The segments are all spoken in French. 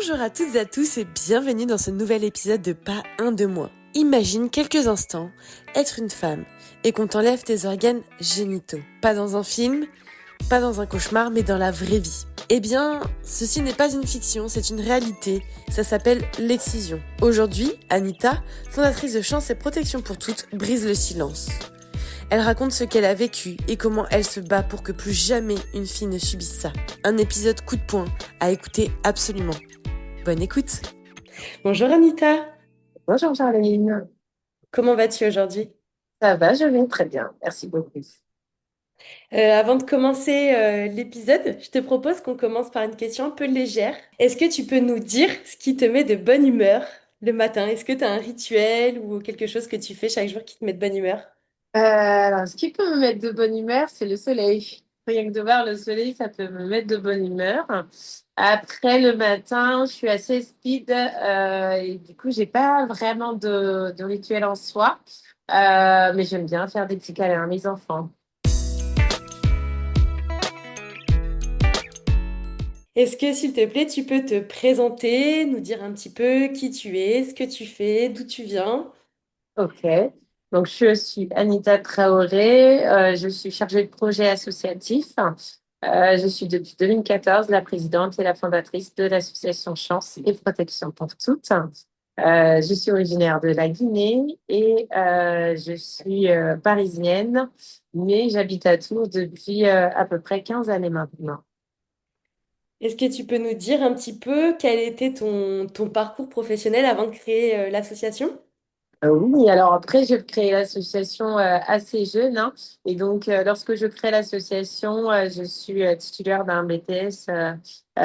Bonjour à toutes et à tous et bienvenue dans ce nouvel épisode de Pas un de moi. Imagine quelques instants être une femme et qu'on t'enlève tes organes génitaux. Pas dans un film, pas dans un cauchemar, mais dans la vraie vie. Eh bien, ceci n'est pas une fiction, c'est une réalité. Ça s'appelle l'excision. Aujourd'hui, Anita, fondatrice de Chance et Protection pour Toutes, brise le silence. Elle raconte ce qu'elle a vécu et comment elle se bat pour que plus jamais une fille ne subisse ça. Un épisode coup de poing à écouter absolument. Bonne écoute. Bonjour Anita, Bonjour Charline, comment vas-tu aujourd'hui? ça va, je vais très bien, merci beaucoup. Avant de commencer l'épisode, je te propose qu'on commence par une question un peu légère. Est-ce que tu peux nous dire ce qui te met de bonne humeur le matin? Est-ce que tu as un rituel ou quelque chose que tu fais chaque jour qui te met de bonne humeur? Alors, ce qui peut me mettre de bonne humeur, c'est le soleil. Rien que de voir le soleil, ça peut me mettre de bonne humeur. Après, le matin, je suis assez speed et du coup, j'ai pas vraiment de rituel en soi. Mais j'aime bien faire des petits câlins à mes enfants. Est-ce que, s'il te plaît, tu peux te présenter, nous dire un petit peu qui tu es, ce que tu fais, d'où tu viens? Ok. Donc, je suis Anita Traoré. Je suis chargée de projet associatif. Je suis depuis 2014 la présidente et la fondatrice de l'association Chance et Protection pour Toutes. Je suis originaire de la Guinée et je suis parisienne, mais j'habite à Tours depuis à peu près 15 années maintenant. Est-ce que tu peux nous dire un petit peu quel était ton parcours professionnel avant de créer l'association? Oui, alors après, j'ai créé l'association assez jeune, hein, et donc lorsque je crée l'association, je suis titulaire d'un BTS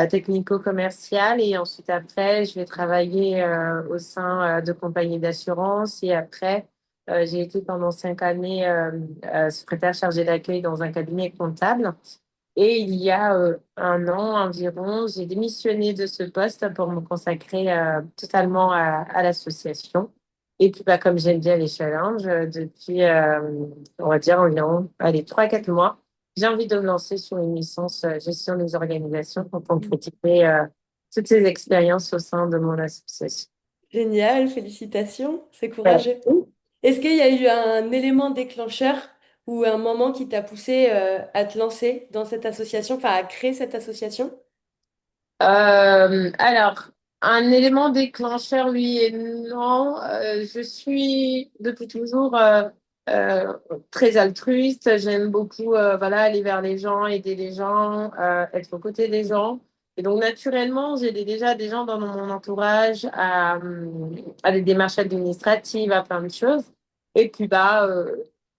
technico-commercial et ensuite après, je vais travailler au sein de compagnies d'assurance et après, j'ai été pendant 5 années secrétaire chargée d'accueil dans un cabinet comptable. Et il y a 1 an environ, j'ai démissionné de ce poste pour me consacrer totalement à l'association. Et puis, bah, comme j'aime bien les challenges, depuis, on va dire, environ, allez, 3 4 mois, j'ai envie de me lancer sur une licence gestion des organisations pour concrétiser toutes ces expériences au sein de mon association. Génial, félicitations, c'est Voilà. courageux. Est-ce qu'il y a eu un élément déclencheur ou un moment qui t'a poussé à te lancer dans cette association, enfin à créer cette association? Alors, un élément déclencheur, oui et non. Je suis depuis toujours euh, très altruiste. J'aime beaucoup voilà, aller vers les gens, aider les gens, être aux côtés des gens. Et donc, naturellement, j'ai déjà des gens dans mon entourage à des démarches administratives, à plein de choses. Et puis, bah,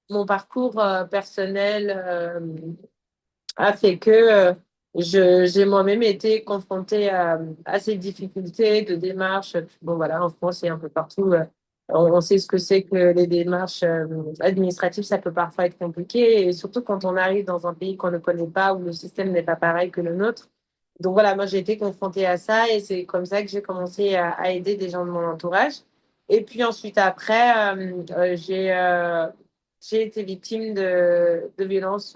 mon parcours personnel a fait que j'ai moi-même été confrontée à ces difficultés de démarches. Bon, voilà, en France et un peu partout, on sait ce que c'est que les démarches administratives, ça peut parfois être compliqué, et surtout quand on arrive dans un pays qu'on ne connaît pas, où le système n'est pas pareil que le nôtre. Donc voilà, moi j'ai été confrontée à ça et c'est comme ça que j'ai commencé à aider des gens de mon entourage. Et puis ensuite, après, j'ai été victime de violences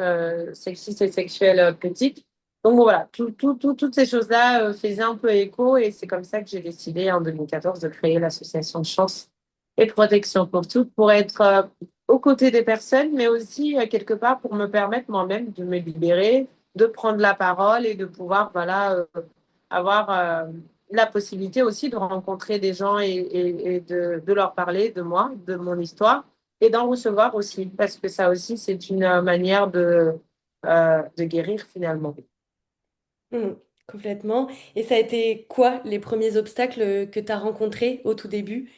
sexistes et sexuelles petites. Donc bon, voilà, toutes ces choses-là faisaient un peu écho et c'est comme ça que j'ai décidé en 2014 de créer l'association Chance et Protection pour Toutes pour être aux côtés des personnes, mais aussi quelque part pour me permettre moi-même de me libérer, de prendre la parole et de pouvoir voilà, avoir la possibilité aussi de rencontrer des gens et de leur parler de moi, de mon histoire et d'en recevoir aussi, parce que ça aussi, c'est une manière de guérir finalement. Hmm, complètement. Et ça a été quoi les premiers obstacles que tu as rencontrés au tout début?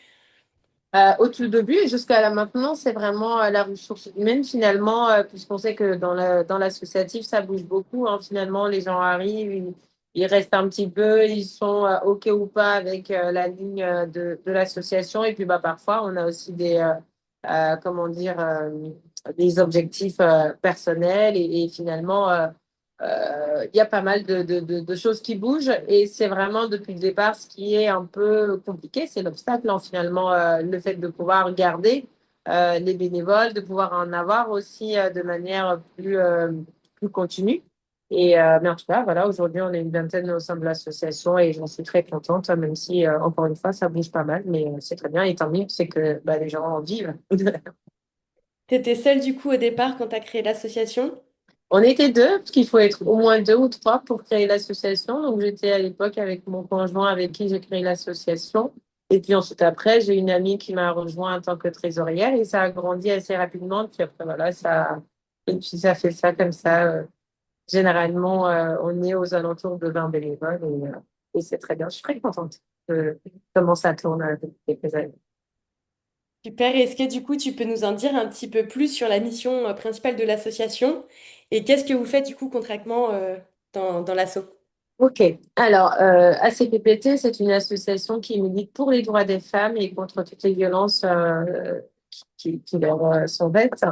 Au tout début et jusqu'à là maintenant, c'est vraiment la ressource humaine finalement, puisqu'on sait que dans l'associatif, ça bouge beaucoup, hein. Finalement, les gens arrivent, ils restent un petit peu, ils sont OK ou pas avec la ligne de l'association. Et puis bah, parfois, on a aussi comment dire, des objectifs personnels et finalement, il y a pas mal de choses qui bougent et c'est vraiment depuis le départ ce qui est un peu compliqué, c'est l'obstacle, hein, finalement, le fait de pouvoir garder les bénévoles, de pouvoir en avoir aussi de manière plus continue. Mais en tout cas, voilà, aujourd'hui, on est une vingtaine au sein de l'association et j'en suis très contente, même si, encore une fois, ça bouge pas mal, mais c'est très bien. Et tant mieux, c'est que bah, les gens en vivent. T'étais seule du coup au départ quand tu as créé l'association? On était deux, parce qu'il faut être au moins deux ou trois pour créer l'association. Donc, j'étais à l'époque avec mon conjoint avec qui j'ai créé l'association. Et puis ensuite, après, j'ai une amie qui m'a rejoint en tant que trésorière et ça a grandi assez rapidement. Puis après, voilà, et puis ça fait ça comme ça. Généralement, on est aux alentours de 20 bénévoles et c'est très bien. Je suis très contente de comment ça tourne depuis quelques années. Super. Est-ce que du coup tu peux nous en dire un petit peu plus sur la mission principale de l'association et qu'est-ce que vous faites du coup concrètement dans l'asso? Ok, alors ACPPT, c'est une association qui milite pour les droits des femmes et contre toutes les violences qui leur sont faites.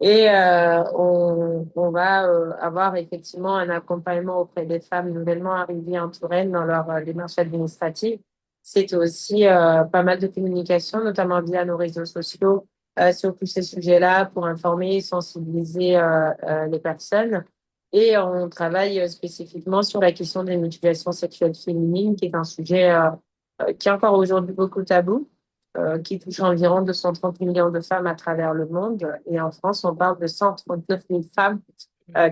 Et on va avoir effectivement un accompagnement auprès des femmes nouvellement arrivées en Touraine dans leur démarche administrative. C'est aussi pas mal de communication, notamment via nos réseaux sociaux, sur tous ces sujets-là pour informer et sensibiliser les personnes. Et on travaille spécifiquement sur la question des mutilations sexuelles féminines, qui est un sujet qui est encore aujourd'hui beaucoup tabou, qui touche environ 230 millions de femmes à travers le monde. Et en France, on parle de 139 000 femmes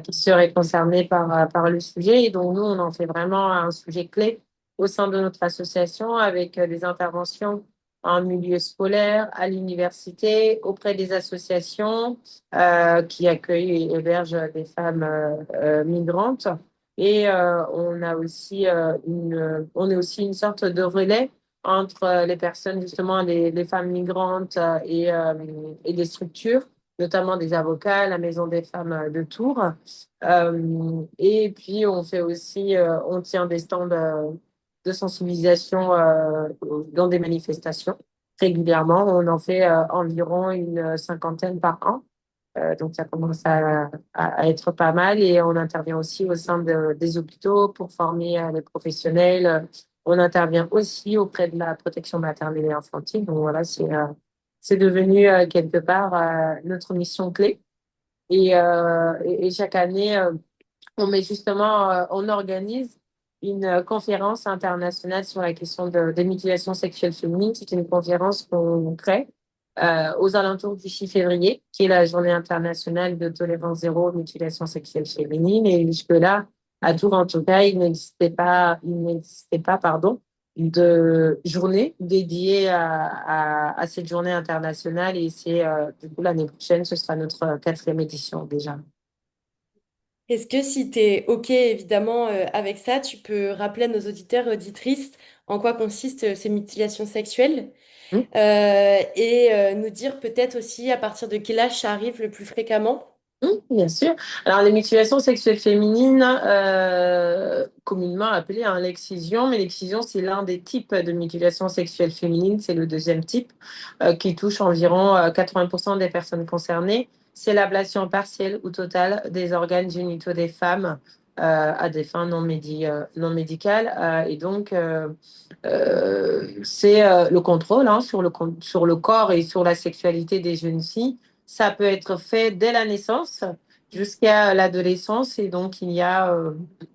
qui seraient concernées par le sujet. Et donc, nous, on en fait vraiment un sujet clé au sein de notre association avec des interventions en milieu scolaire, à l'université, auprès des associations qui accueillent et hébergent des femmes migrantes. Et on est aussi une sorte de relais entre les personnes, justement, les femmes migrantes et des structures, notamment des avocats, la Maison des femmes de Tours. Et puis, on fait aussi, on tient des stands de sensibilisation dans des manifestations régulièrement. On en fait environ une cinquantaine par an. Donc, ça commence à être pas mal et on intervient aussi au sein des hôpitaux pour former les professionnels. On intervient aussi auprès de la protection maternelle et infantile. Donc, voilà, c'est devenu quelque part notre mission clé. Et chaque année, on organise une conférence internationale sur la question des mutilations sexuelles féminines. C'est une conférence qu'on crée aux alentours du 6 février, qui est la journée internationale de tolérance zéro aux mutilations sexuelles féminines. Et jusque-là, à Tours, en tout cas, il n'existait pas, pardon, de journée dédiée à cette journée internationale. Et du coup, l'année prochaine, ce sera notre quatrième édition déjà. Est-ce que si tu es OK évidemment avec ça, tu peux rappeler à nos auditeurs et auditrices en quoi consistent ces mutilations sexuelles et nous dire peut-être aussi à partir de quel âge ça arrive le plus fréquemment? Bien sûr. Alors, les mutilations sexuelles féminines, communément appelées l'excision, mais l'excision, c'est l'un des types de mutilations sexuelles féminines, c'est le deuxième type, qui touche environ 80% des personnes concernées. C'est l'ablation partielle ou totale des organes génitaux des femmes à des fins non médicales. Et donc, c'est le contrôle hein, sur le corps et sur la sexualité des jeunes filles. Ça peut être fait dès la naissance jusqu'à l'adolescence et donc il y a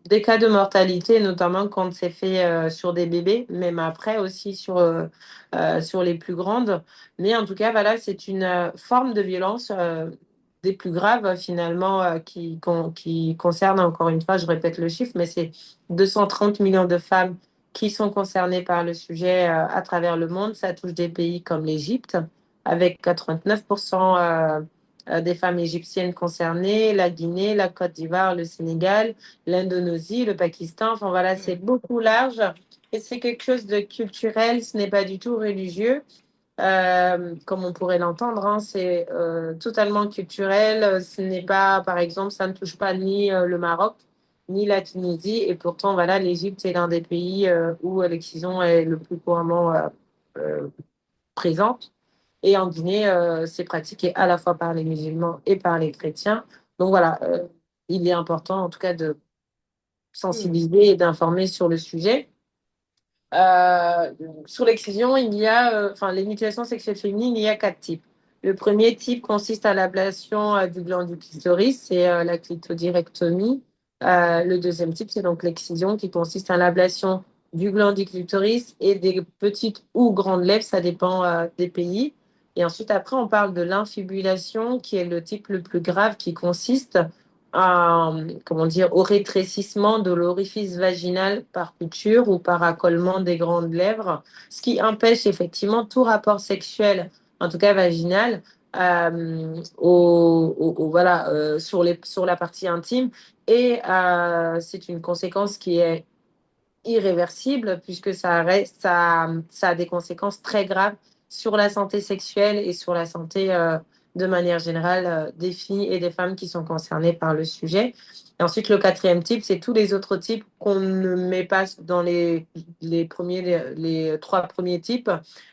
des cas de mortalité, notamment quand c'est fait sur des bébés, même après aussi sur les plus grandes. Mais en tout cas, voilà, c'est une forme de violence des plus graves finalement qui concerne, encore une fois, je répète le chiffre, mais c'est 230 millions de femmes qui sont concernées par le sujet à travers le monde. Ça touche des pays comme l'Égypte, avec 89% des femmes égyptiennes concernées, la Guinée, la Côte d'Ivoire, le Sénégal, l'Indonésie, le Pakistan. Enfin voilà, c'est beaucoup large et c'est quelque chose de culturel, ce n'est pas du tout religieux. Comme on pourrait l'entendre, hein, c'est totalement culturel. Ce n'est pas, par exemple, ça ne touche pas ni le Maroc, ni la Tunisie. Et pourtant, voilà, l'Égypte est l'un des pays où l'excision est le plus couramment euh, présente. Et en Guinée, c'est pratiqué à la fois par les musulmans et par les chrétiens. Donc voilà, il est important en tout cas de Hmm. sensibiliser et d'informer sur le sujet. Euh, sur l'excision, enfin, les mutilations sexuelles féminines, il y a quatre types. Le premier type consiste à l'ablation du gland du clitoris, c'est la clitodirectomie. Le deuxième type, c'est donc l'excision qui consiste à l'ablation du gland du clitoris et des petites ou grandes lèvres, ça dépend des pays. Et ensuite, après, on parle de l'infibulation, qui est le type le plus grave, qui consiste à, comment dire, au rétrécissement de l'orifice vaginal par couture ou par accolement des grandes lèvres, ce qui empêche effectivement tout rapport sexuel, en tout cas vaginal, voilà, sur la partie intime. Et c'est une conséquence qui est irréversible puisque ça a des conséquences très graves sur la santé sexuelle et sur la santé de manière générale des filles et des femmes qui sont concernées par le sujet. Et ensuite, le quatrième type, c'est tous les autres types qu'on ne met pas dans les trois premiers types,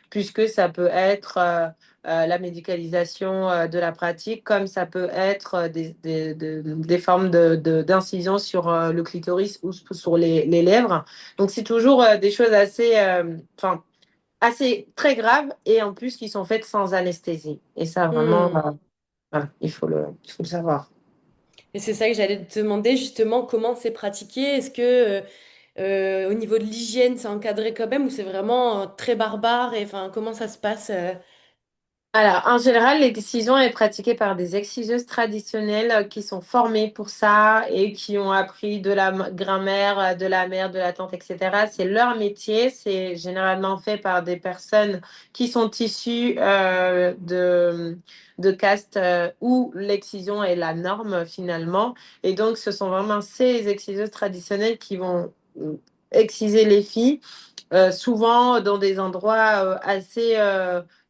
puisque ça peut être la médicalisation de la pratique, comme ça peut être des formes d'incision sur le clitoris ou sur les lèvres. Donc, c'est toujours des choses enfin, assez très graves et en plus qui sont faites sans anesthésie. Et ça, vraiment, Hmm. voilà, il faut le savoir. Et c'est ça que j'allais te demander justement comment c'est pratiqué. Est-ce que au niveau de l'hygiène, c'est encadré quand même ou c'est vraiment très barbare et enfin comment ça se passe Alors, en général, l'excision est pratiquée par des exciseuses traditionnelles qui sont formées pour ça et qui ont appris de la grand-mère, de la mère, de la tante, etc. C'est leur métier. C'est généralement fait par des personnes qui sont issues de castes où l'excision est la norme finalement. Et donc, ce sont vraiment ces exciseuses traditionnelles qui vont exciser les filles souvent dans des endroits assez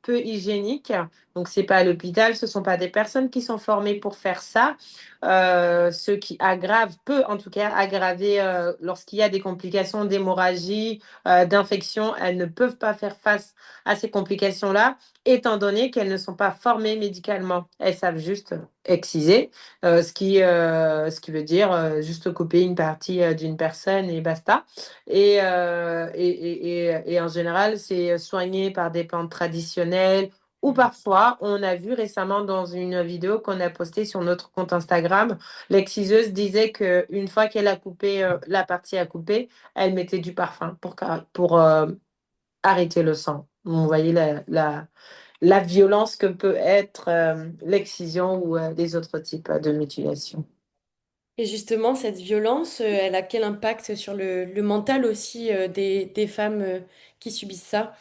peu hygiéniques. Donc, c'est pas à l'hôpital, ce sont pas des personnes qui sont formées pour faire ça. Ce qui aggrave, peut en tout cas aggraver lorsqu'il y a des complications d'hémorragie, d'infection. Elles ne peuvent pas faire face à ces complications-là, étant donné qu'elles ne sont pas formées médicalement. Elles savent juste exciser, ce qui veut dire juste couper une partie d'une personne et basta. Et en général, c'est soigné par des plantes traditionnelles ou parfois, on a vu récemment dans une vidéo qu'on a postée sur notre compte Instagram, l'exciseuse disait qu'une fois qu'elle a coupé la partie à couper, elle mettait du parfum pour arrêter le sang. Vous voyez la violence que peut être l'excision ou les autres types de mutilation. et justement cette violence, elle a quel impact sur le mental aussi des femmes qui subissent ça?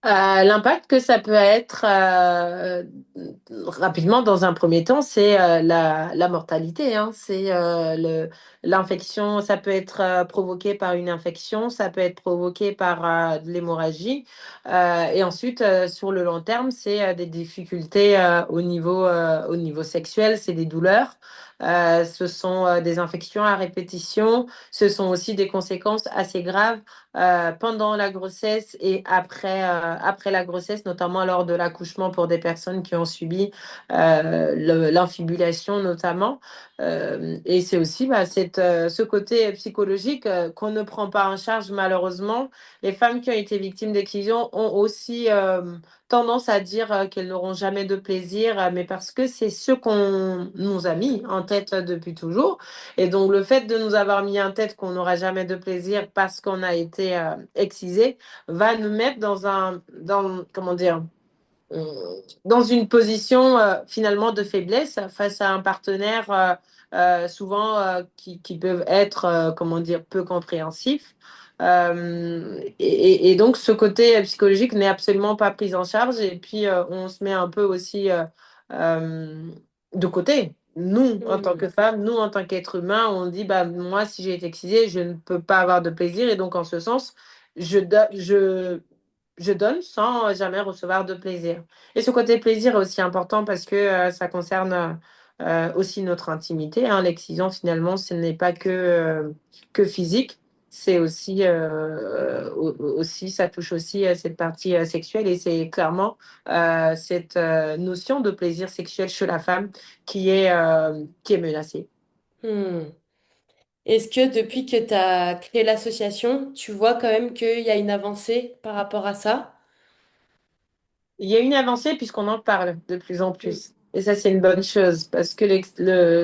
L'impact que ça peut être rapidement dans un premier temps, c'est la mortalité, hein. C'est l'infection, ça peut être provoqué par une infection, ça peut être provoqué par de l'hémorragie. Et ensuite, sur le long terme, c'est des difficultés au niveau sexuel, c'est des douleurs. Ce sont des infections à répétition. Ce sont aussi des conséquences assez graves pendant la grossesse et après la grossesse, notamment lors de l'accouchement pour des personnes qui ont subi l'infibulation notamment. Et c'est aussi ce côté psychologique qu'on ne prend pas en charge malheureusement. Les femmes qui ont été victimes d'excision ont aussi tendance à dire qu'elles n'auront jamais de plaisir, mais parce que c'est ce qu'on nous a mis en tête depuis toujours. Et donc, le fait de nous avoir mis en tête qu'on n'aura jamais de plaisir parce qu'on a été excisé va nous mettre comment dire, dans une position finalement de faiblesse face à un partenaire souvent qui peuvent être, comment dire, peu compréhensifs. Et donc, ce côté psychologique n'est absolument pas pris en charge. Et puis, on se met un peu aussi euh, de côté. Nous, en tant Hmm. que femmes, nous, en tant qu'êtres humains, on dit, bah, moi, si j'ai été excisée, je ne peux pas avoir de plaisir. Et donc, en ce sens, je donne sans jamais recevoir de plaisir. Et ce côté plaisir est aussi important parce que ça concerne aussi notre intimité, hein. L'excision, finalement, ce n'est pas que physique. C'est aussi, aussi, ça touche aussi cette partie sexuelle et c'est clairement cette notion de plaisir sexuel chez la femme qui est menacée. Hmm. Est-ce que depuis que tu as créé l'association, tu vois quand même qu'il y a une avancée par rapport à ça? Il y a une avancée puisqu'on en parle de plus en plus. Et ça, c'est une bonne chose parce que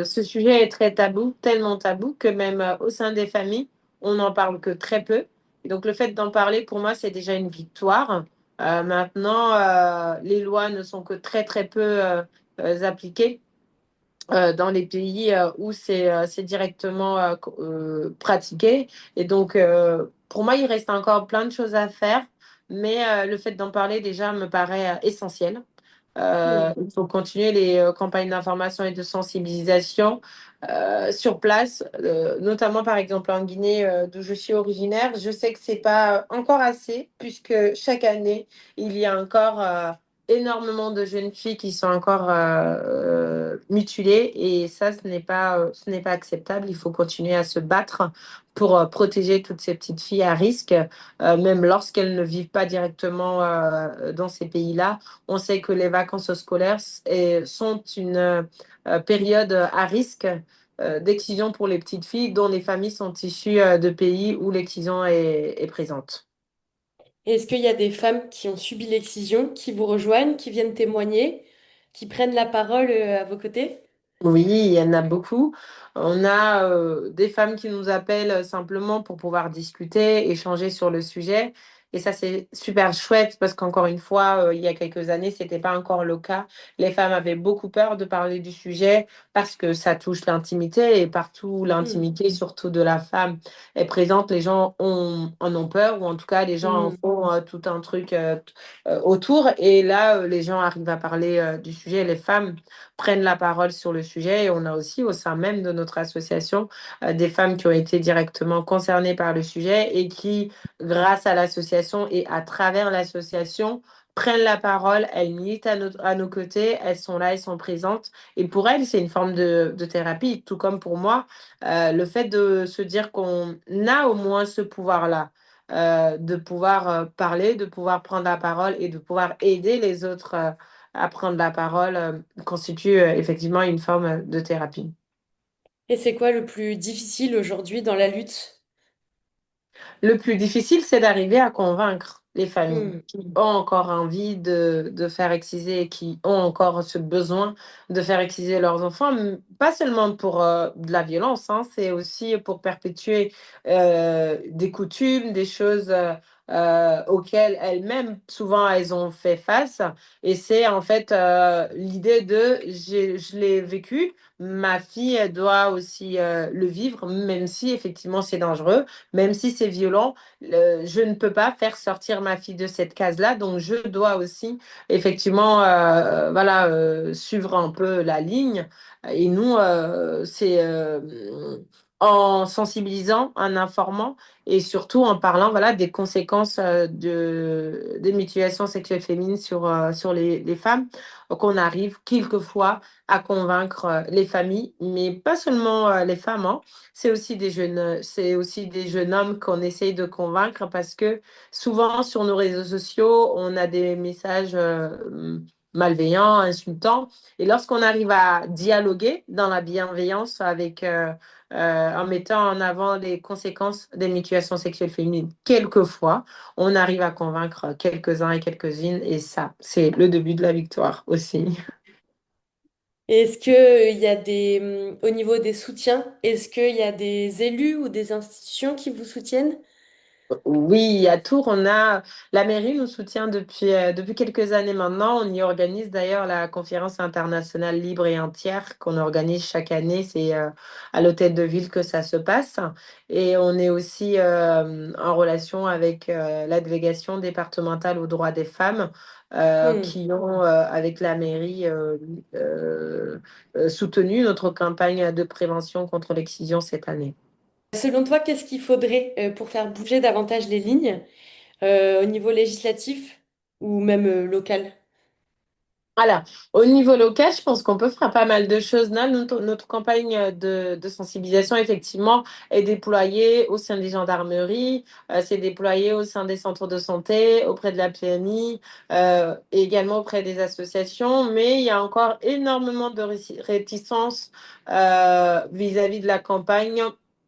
ce sujet est très tabou, tellement tabou que même au sein des familles, on n'en parle que très peu. Et donc, le fait d'en parler, pour moi, c'est déjà une victoire. Maintenant, les lois ne sont que très, très peu appliquées dans les pays où c'est directement pratiqué. Et donc, pour moi, il reste encore plein de choses à faire, mais le fait d'en parler déjà me paraît essentiel. Hmm. Il faut continuer les campagnes d'information et de sensibilisation sur place, notamment par exemple en Guinée, d'où je suis originaire. Je sais que c'est pas encore assez, puisque chaque année, il y a encore énormément de jeunes filles qui sont encore mutilées, et ça, ce n'est pas acceptable. Il faut continuer à se battre pour protéger toutes ces petites filles à risque, même lorsqu'elles ne vivent pas directement dans ces pays-là. On sait que les vacances scolaires sont une période à risque d'excision pour les petites filles dont les familles sont issues de pays où l'excision est présente. Est-ce qu'il y a des femmes qui ont subi l'excision, qui vous rejoignent, qui viennent témoigner, qui prennent la parole à vos côtés? Oui, il y en a beaucoup. On a des femmes qui nous appellent simplement pour pouvoir discuter, échanger sur le sujet. Et ça, c'est super chouette parce qu'encore une fois, il y a quelques années, c'était pas encore le cas. Les femmes avaient beaucoup peur de parler du sujet parce que ça touche l'intimité, et partout où Hmm. l'intimité, surtout de la femme, est présente, les gens en ont peur, ou en tout cas, les gens en Hmm. font tout un truc autour. Et là, les gens arrivent à parler du sujet. Les femmes prennent la parole sur le sujet, et on a aussi au sein même de notre association des femmes qui ont été directement concernées par le sujet et qui, grâce à l'association et à travers l'association, prennent la parole, elles militent à nos côtés, elles sont là, elles sont présentes. Et pour elles, c'est une forme de thérapie, tout comme pour moi. Le fait de se dire qu'on a au moins ce pouvoir-là, de pouvoir parler, de pouvoir prendre la parole et de pouvoir aider les autres à prendre la parole, constitue effectivement une forme de thérapie. Et c'est quoi le plus difficile aujourd'hui dans la lutte? Le plus difficile, c'est d'arriver à convaincre les familles Hmm. qui ont encore envie de faire exciser et qui ont encore ce besoin de faire exciser leurs enfants, pas seulement pour de la violence, hein, c'est aussi pour perpétuer des coutumes, des choses auxquelles elles-mêmes, souvent, elles ont fait face. Et c'est en fait l'idée de je l'ai vécu, ma fille, elle doit aussi le vivre, même si effectivement c'est dangereux, même si c'est violent. Je ne peux pas faire sortir ma fille de cette case-là, donc je dois aussi effectivement voilà, suivre un peu la ligne. Et nous, c'est en sensibilisant, en informant et surtout en parlant voilà, des conséquences des mutilations sexuelles féminines sur les femmes, qu'on arrive quelquefois à convaincre les familles, mais pas seulement les femmes, hein. C'est aussi des jeunes hommes qu'on essaye de convaincre, parce que souvent sur nos réseaux sociaux, on a des messages malveillants, insultants. Et lorsqu'on arrive à dialoguer dans la bienveillance en mettant en avant les conséquences des mutilations sexuelles féminines, quelquefois, on arrive à convaincre quelques-uns et quelques-unes. Et ça, c'est le début de la victoire aussi. Est-ce que il y a au niveau des soutiens, est-ce qu'il y a des élus ou des institutions qui vous soutiennent? Oui, à Tours, la mairie nous soutient depuis quelques années maintenant. On y organise d'ailleurs la conférence internationale libre et entière qu'on organise chaque année. C'est à l'hôtel de ville que ça se passe. Et on est aussi en relation avec la délégation départementale aux droits des femmes, Hmm. qui ont, avec la mairie, soutenu notre campagne de prévention contre l'excision cette année. Selon toi, qu'est-ce qu'il faudrait pour faire bouger davantage les lignes au niveau législatif ou même local? Alors, au niveau local, je pense qu'on peut faire pas mal de choses. Là, notre campagne de sensibilisation, effectivement, est déployée au sein des gendarmeries, c'est déployé au sein des centres de santé, auprès de la PMI, et également auprès des associations. Mais il y a encore énormément de réticences vis-à-vis de la campagne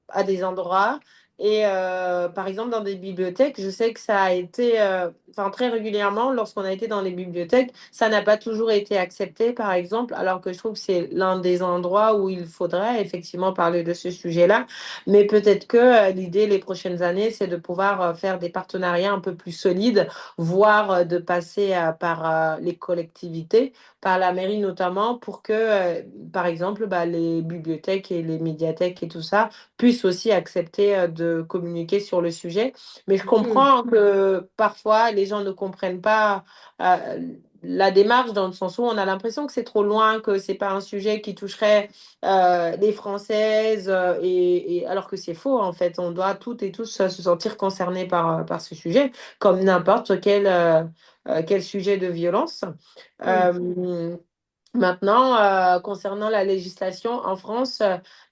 à des endroits. Et par exemple, dans des bibliothèques, je sais que ça a été, enfin très régulièrement, lorsqu'on a été dans les bibliothèques, ça n'a pas toujours été accepté, par exemple, alors que je trouve que c'est l'un des endroits où il faudrait effectivement parler de ce sujet-là. Mais peut-être que l'idée les prochaines années, c'est de pouvoir faire des partenariats un peu plus solides, voire de passer par les collectivités, par la mairie notamment, pour que, par exemple, bah, les bibliothèques et les médiathèques et tout ça puissent aussi accepter de communiquer sur le sujet. Mais je Hmm. comprends que parfois les gens ne comprennent pas la démarche dans le sens où on a l'impression que c'est trop loin, que c'est pas un sujet qui toucherait les Françaises, alors que c'est faux en fait. On doit toutes et tous se sentir concernés par ce sujet, comme n'importe quel sujet de violence. Hmm. Euh, Maintenant, concernant la législation en France,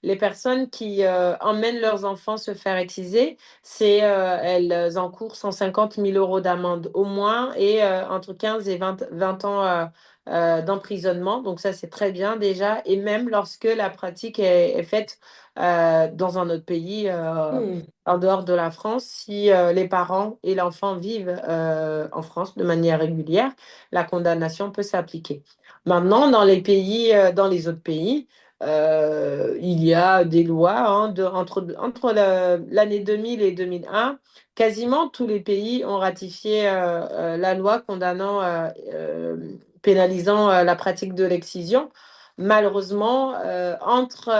les personnes qui emmènent leurs enfants se faire exciser, elles encourent 150 000 euros d'amende au moins et entre 15 et 20 ans d'emprisonnement. Donc ça, c'est très bien déjà. Et même lorsque la pratique est faite dans un autre pays, Hmm. en dehors de la France, si les parents et l'enfant vivent en France de manière régulière, la condamnation peut s'appliquer. Maintenant, dans les autres pays, il y a des lois hein, entre l'année 2000 et 2001. Quasiment tous les pays ont ratifié la loi pénalisant la pratique de l'excision. Malheureusement, entre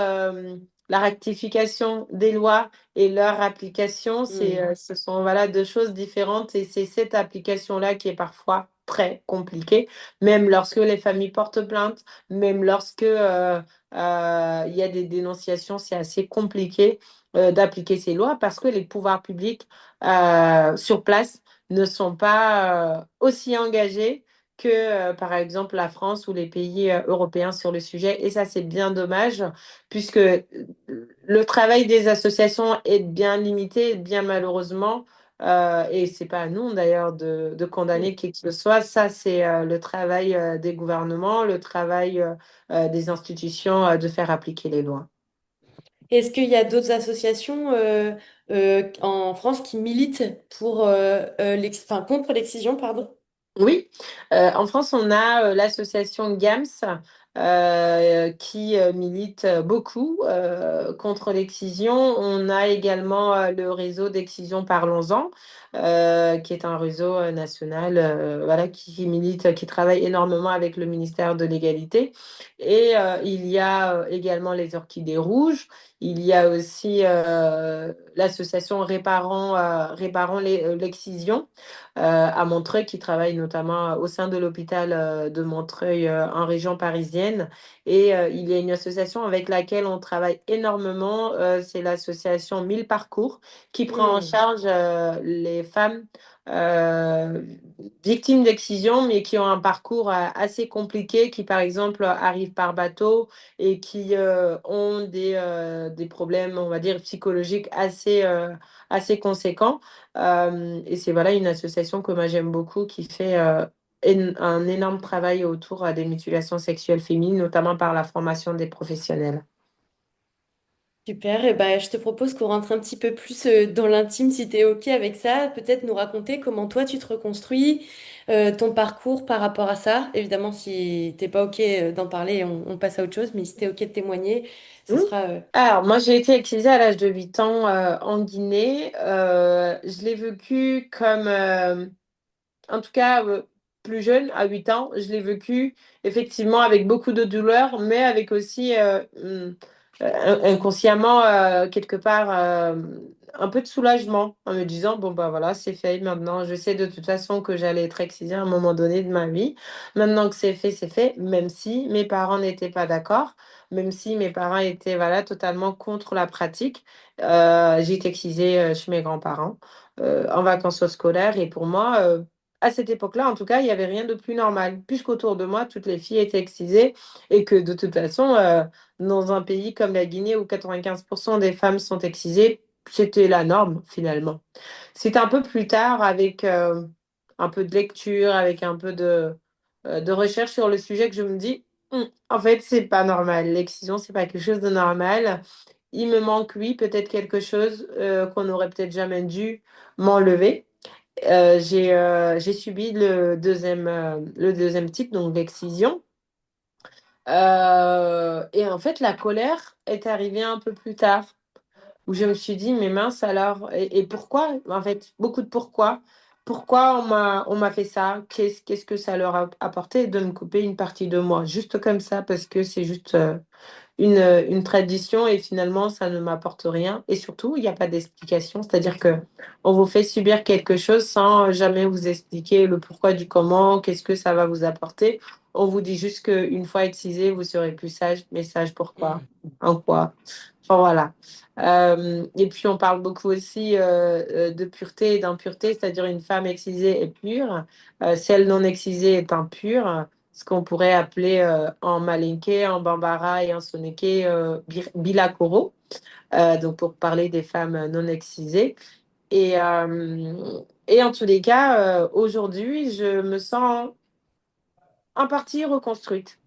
la rectification des lois et leur application, Hmm. ce sont voilà, deux choses différentes et c'est cette application-là qui est parfois très compliquée même lorsque les familles portent plainte, même lorsque il y a des dénonciations, c'est assez compliqué d'appliquer ces lois parce que les pouvoirs publics sur place ne sont pas aussi engagés que, par exemple, la France ou les pays européens sur le sujet. Et ça, c'est bien dommage, puisque le travail des associations est bien limité, bien malheureusement. Et c'est pas à nous d'ailleurs de Hmm. condamner qui que ce soit. Ça, c'est le travail des gouvernements, le travail des institutions de faire appliquer les lois. Est-ce qu'il y a d'autres associations en France qui militent pour, enfin, contre l'excision, pardon? Oui, en France, on a l'association GAMS qui milite beaucoup contre l'excision. On a également le réseau d'excision Parlons-en, qui est un réseau national voilà, qui milite, qui travaille énormément avec le ministère de l'Égalité. Et il y a également les Orchidées Rouges. Il y a aussi l'association Réparons l'excision à Montreuil, qui travaille notamment au sein de l'hôpital de Montreuil en région parisienne. Et il y a une association avec laquelle on travaille énormément, c'est l'association 1000 Parcours, qui prend en Hmm. charge les femmes euh, victimes d'excision, mais qui ont un parcours assez compliqué, qui par exemple arrivent par bateau et qui ont des problèmes, on va dire, psychologiques assez conséquents. Et c'est voilà une association que moi j'aime beaucoup qui fait un énorme travail autour des mutilations sexuelles féminines, notamment par la formation des professionnels. Super, et ben, je te propose qu'on rentre un petit peu plus dans l'intime si tu es OK avec ça. Peut-être nous raconter comment toi tu te reconstruis, ton parcours par rapport à ça. Évidemment, si t'es pas OK d'en parler, on passe à autre chose, mais si tu es OK de témoigner, ce Hmm. sera... Alors, moi, j'ai été excisée à l'âge de 8 ans en Guinée. Je l'ai vécu comme, en tout cas, plus jeune, à 8 ans, je l'ai vécu effectivement avec beaucoup de douleur, mais avec aussi inconsciemment, quelque part, un peu de soulagement en me disant, bon, bah voilà, c'est fait maintenant. Je sais de toute façon que j'allais être excisée à un moment donné de ma vie. Maintenant que c'est fait, même si mes parents n'étaient pas d'accord, même si mes parents étaient voilà, totalement contre la pratique. J'ai été excisée chez mes grands-parents en vacances scolaires et pour moi, à cette époque-là, en tout cas, il n'y avait rien de plus normal, puisqu'autour de moi, toutes les filles étaient excisées et que de toute façon, dans un pays comme la Guinée où 95% des femmes sont excisées, c'était la norme finalement. C'est un peu plus tard avec un peu de lecture, avec un peu de recherche sur le sujet que je me dis, en fait, c'est pas normal. L'excision, c'est pas quelque chose de normal. il me manque, oui, peut-être quelque chose qu'on n'aurait peut-être jamais dû m'enlever. J'ai subi le deuxième type, donc l'excision. Et en fait, la colère est arrivée un peu plus tard, où je me suis dit, mais mince alors, et pourquoi? En fait, beaucoup de pourquoi. Pourquoi on m'a fait ça? Qu'est-ce que ça leur a apporté de me couper une partie de moi? Juste comme ça, parce que c'est juste une tradition et finalement, ça ne m'apporte rien. Et surtout, il n'y a pas d'explication. C'est-à-dire que on vous fait subir quelque chose sans jamais vous expliquer le pourquoi du comment, qu'est-ce que ça va vous apporter. On vous dit juste qu'une fois excisé, vous serez plus sage. Mais sage pourquoi? En quoi? Enfin, voilà. Et puis, on parle beaucoup aussi de pureté et d'impureté, c'est-à-dire une femme excisée est pure, celle non excisée est impure, ce qu'on pourrait appeler en malinké, en bambara et en soninké bilakoro, donc pour parler des femmes non excisées. Et en tous les cas, aujourd'hui, je me sens en partie reconstruite.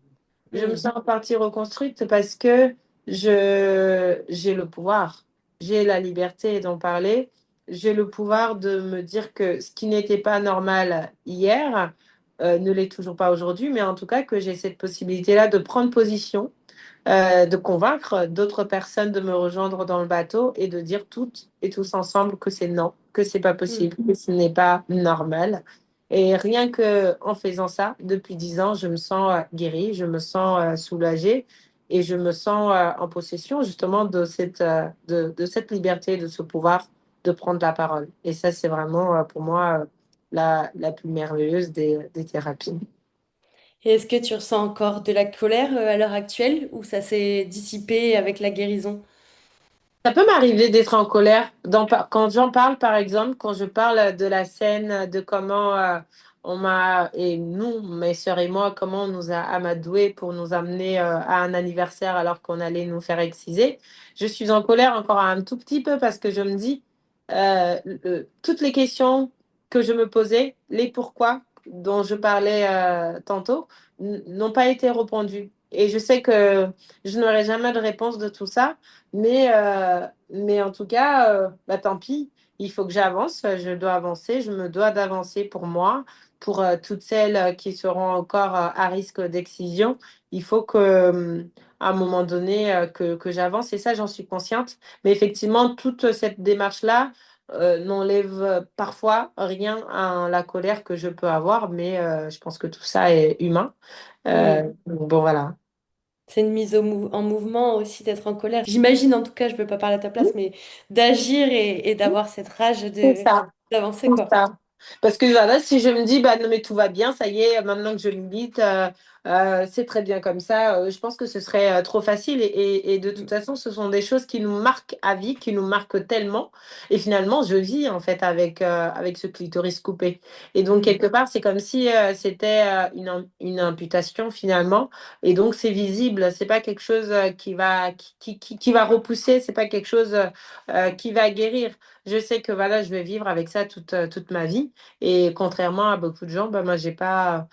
Je me Hmm. sens en partie reconstruite parce que j'ai le pouvoir, j'ai la liberté d'en parler, j'ai le pouvoir de me dire que ce qui n'était pas normal hier ne l'est toujours pas aujourd'hui, mais en tout cas que j'ai cette possibilité-là de prendre position, de convaincre d'autres personnes de me rejoindre dans le bateau et de dire toutes et tous ensemble que c'est non, que c'est pas possible, Hmm. que ce n'est pas normal. Et rien que en faisant ça, depuis 10 ans, je me sens guérie, je me sens soulagée et je me sens en possession justement de cette liberté, de ce pouvoir de prendre la parole. Et ça, c'est vraiment pour moi la plus merveilleuse des thérapies. Et est-ce que tu ressens encore de la colère à l'heure actuelle ou ça s'est dissipé avec la guérison? Ça peut m'arriver d'être en colère quand j'en parle, par exemple, quand je parle de la scène, de comment on m'a, et nous, mes sœurs et moi, comment on nous a amadoués pour nous amener à un anniversaire alors qu'on allait nous faire exciser. Je suis en colère encore un tout petit peu parce que je me dis, toutes les questions que je me posais, les pourquoi dont je parlais tantôt, n'ont pas été répondues. Et je sais que je n'aurai jamais de réponse de tout ça. Mais en tout cas, bah, tant pis, il faut que j'avance, je dois avancer, je me dois d'avancer pour moi, pour toutes celles qui seront encore à risque d'excision. Il faut que, à un moment donné, que j'avance et ça, j'en suis consciente. Mais effectivement, toute cette démarche-là n'enlève parfois rien à la colère que je peux avoir, mais je pense que tout ça est humain. Hmm. Donc bon, voilà. C'est une mise en mouvement aussi d'être en colère. J'imagine, en tout cas, je ne peux pas parler à ta place, mais d'agir et d'avoir cette rage C'est de ça. d'avancer, C'est quoi. ça. Parce que voilà, si je me dis, bah non, mais tout va bien, ça y est, maintenant que je milite, c'est très bien comme ça, je pense que ce serait trop facile. Et de toute façon, ce sont des choses qui nous marquent à vie, qui nous marquent tellement. Et finalement, je vis en fait avec ce clitoris coupé. Et donc, Hmm. quelque part, c'est comme si c'était une imputation finalement. Et donc, c'est visible. C'est pas quelque chose qui va repousser, c'est pas quelque chose qui va guérir. Je sais que voilà, je vais vivre avec ça toute ma vie. Et contrairement à beaucoup de gens, bah, moi, j'ai pas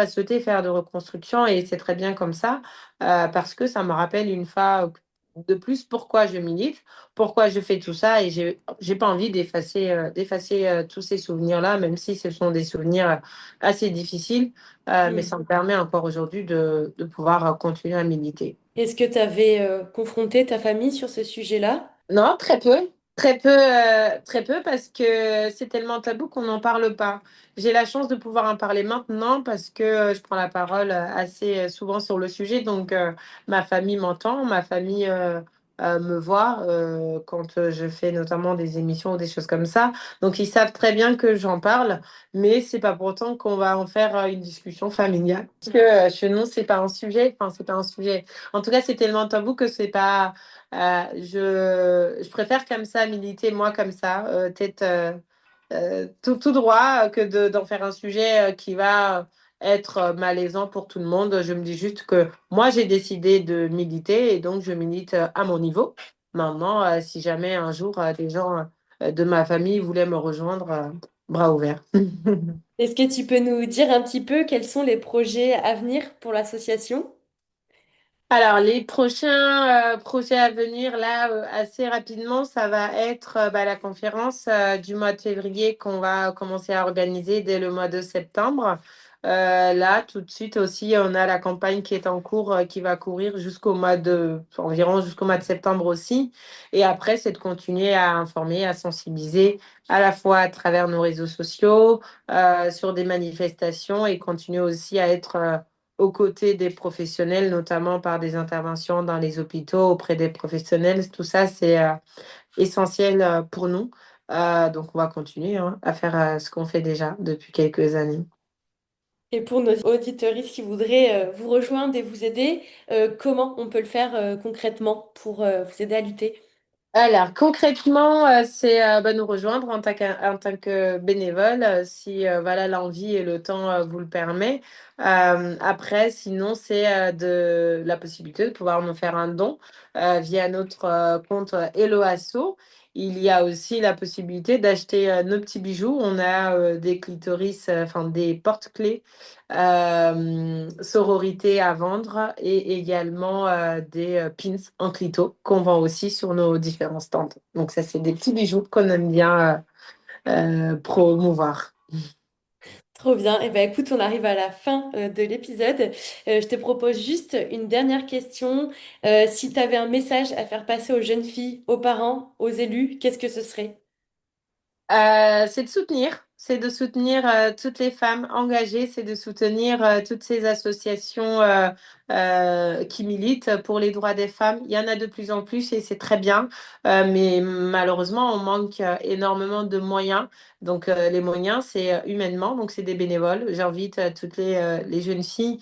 souhaité faire de reconstruction et c'est très bien comme ça parce que ça me rappelle une fois de plus pourquoi je milite, pourquoi je fais tout ça et j'ai pas envie d'effacer tous ces souvenirs-là, même si ce sont des souvenirs assez difficiles, mais Hmm. ça me permet encore aujourd'hui de pouvoir continuer à militer. Est-ce que tu avais confronté ta famille sur ce sujet-là? Non, très peu parce que c'est tellement tabou qu'on n'en parle pas. J'ai la chance de pouvoir en parler maintenant parce que je prends la parole assez souvent sur le sujet. Donc, ma famille m'entend, ma famille me voit quand je fais notamment des émissions ou des choses comme ça. Donc, ils savent très bien que j'en parle, mais c'est pas pour autant qu'on va en faire une discussion familiale. Parce que chez nous, c'est pas un sujet. Enfin, c'est pas un sujet. En tout cas, c'est tellement tabou que c'est pas. Je préfère comme ça militer, moi, comme ça, tête tout droit, que d'en faire un sujet qui va être malaisant pour tout le monde. Je me dis juste que moi, j'ai décidé de militer et donc je milite à mon niveau. Maintenant, si jamais un jour des gens de ma famille voulaient me rejoindre, bras ouverts. Est-ce que tu peux nous dire un petit peu quels sont les projets à venir pour l'association? Alors, les prochains projets à venir, là, assez rapidement, ça va être la conférence du mois de février qu'on va commencer à organiser dès le mois de septembre. Là, tout de suite aussi, on a la campagne qui est en cours, qui va courir environ jusqu'au mois de septembre aussi. Et après, c'est de continuer à informer, à sensibiliser, à la fois à travers nos réseaux sociaux, sur des manifestations et continuer aussi à être aux côtés des professionnels, notamment par des interventions dans les hôpitaux auprès des professionnels. Tout ça, c'est essentiel pour nous. Donc, on va continuer hein, à faire ce qu'on fait déjà depuis quelques années. Et pour nos auditeuristes qui voudraient vous rejoindre et vous aider, comment on peut le faire concrètement pour vous aider à lutter? Alors, concrètement, c'est nous rejoindre en tant que bénévole, si voilà, l'envie et le temps vous le permet. Après, sinon, c'est de la possibilité de pouvoir nous faire un don via notre compte Hello Asso. Il y a aussi la possibilité d'acheter nos petits bijoux. On a des clitoris, enfin des porte-clés sororité à vendre et également des pins en clito qu'on vend aussi sur nos différents stands. Donc ça, c'est des petits bijoux qu'on aime bien promouvoir. Trop bien. Et ben écoute, on arrive à la fin de l'épisode. Je te propose juste une dernière question. Si tu avais un message à faire passer aux jeunes filles, aux parents, aux élus, qu'est-ce que ce serait? C'est de soutenir toutes les femmes engagées, c'est de soutenir toutes ces associations qui militent pour les droits des femmes. Il y en a de plus en plus et c'est très bien, mais malheureusement, on manque énormément de moyens. Donc, les moyens, c'est humainement, donc c'est des bénévoles. J'invite toutes les jeunes filles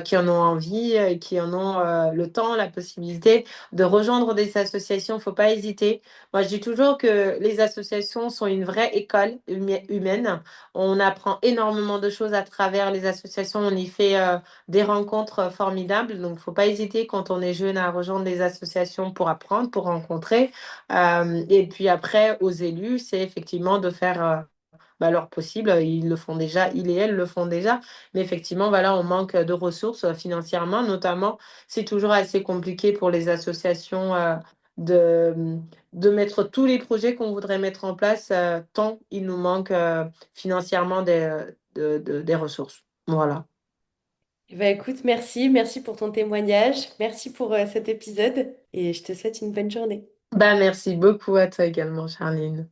qui en ont envie, qui en ont le temps, la possibilité de rejoindre des associations. Il ne faut pas hésiter. Moi, je dis toujours que les associations sont une vraie école humaine. On apprend énormément de choses à travers les associations. On y fait des rencontres formidables. Donc, il ne faut pas hésiter quand on est jeune à rejoindre les associations pour apprendre, pour rencontrer. Et puis après, aux élus, c'est effectivement de faire leur possible. Ils le font déjà, ils et elles le font déjà. Mais effectivement, voilà, on manque de ressources financièrement, notamment. C'est toujours assez compliqué pour les associations de, de mettre tous les projets qu'on voudrait mettre en place, tant il nous manque financièrement des ressources. Voilà. Eh ben écoute, merci. Merci pour ton témoignage. Merci pour cet épisode et je te souhaite une bonne journée. Merci beaucoup à toi également, Charline.